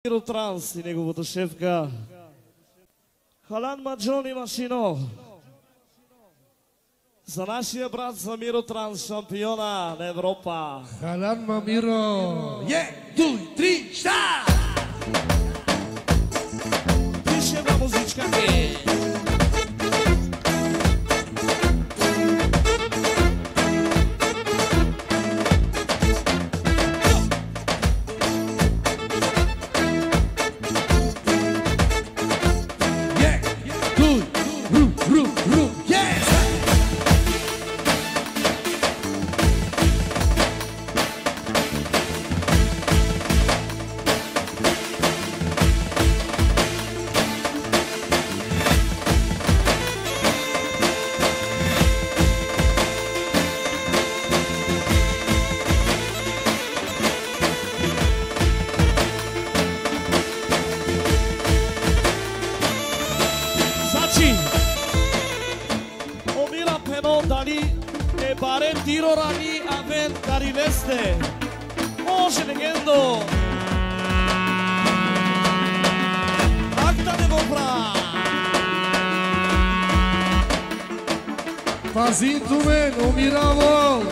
Транс и неговата шефка Халан Маджони Машино. За нашия брат Замиро Транс, шампиона на Европа. Халан Мамиро. Дуй, три, ша! Пише една музичка. Tiro rani aven cariveste. Može legendo. Acta de vopra. Fazinto men, umiravo.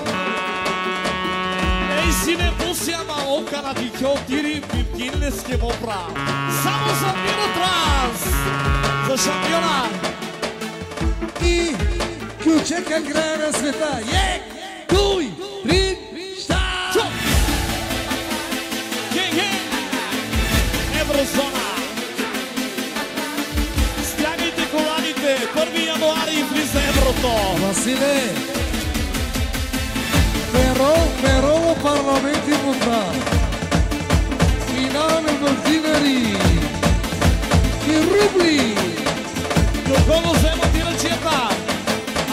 Ej sine pusjama oka na dikjo tiri pipkinneske vopra. Samo za Miro Trans. За шампиона. И ключека края на света. Дуй, три, ша! Еврозона! Стягайте коланите! 1 януари влиза еврото! Василе! Перово парламент и мутра! Финале в динари! И рубли! Доколо взема тирачета!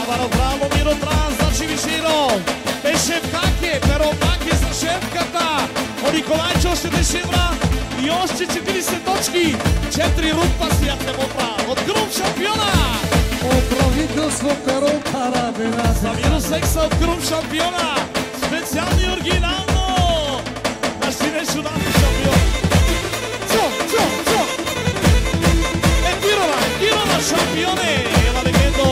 Ама направо Миро Транс за Чивиширо! Беше вкаке, перо паке за шефката! От Николайчо още дешевра и още 40 точки! 4 рупа си ятнемотра от груп шампиона! От правителство перо парабена! За Миро Секса от груп шампиона! Специално и оригинално! Наши нещо нато шампион! Цо! Тирана шампионе! Ела легендо!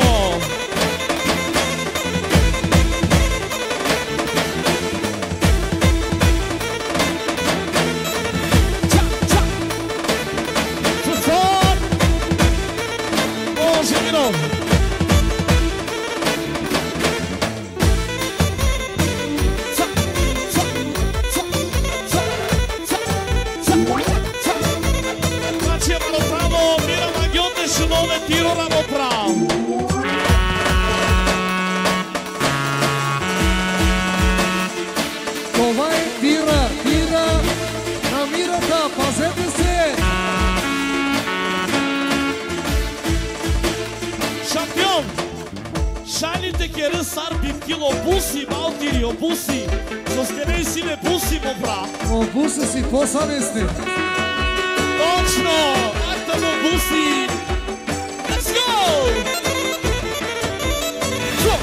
Tiro ramo prav. Това е тира на мирата, пазете се! Шампион! Шалите кера сар биткил обуси, малтири обуси. Соскеней си не буси му прав. Обуса си посане сте. Точно! Акта му буси. Let's go! Цо!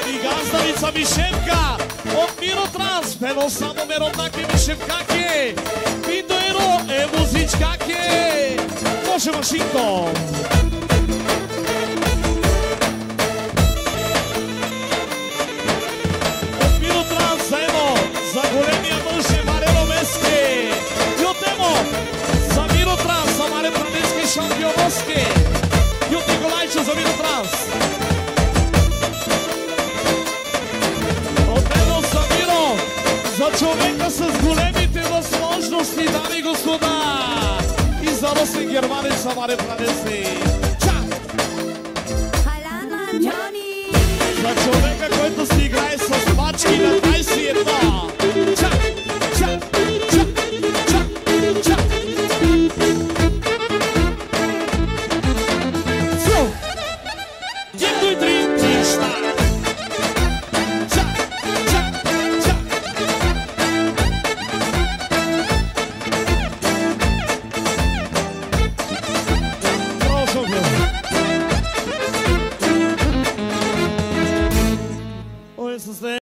И газдарица Мишевка от Миро Транс. Пено само мероднаке Мишевкаке. Видоеро е музичкаке. Може машинко. От Миро Транс заедно за големия мъж е Маре Ромеске. И от Емо за Миро Транс, за Маре Пранеске шампионоске. И от Николайчо за Миро Транс. За човека с големите възможности, дами и господа! И за Росен Германец, Самаре Пранеси! За човека, който си играе с пачки на 21!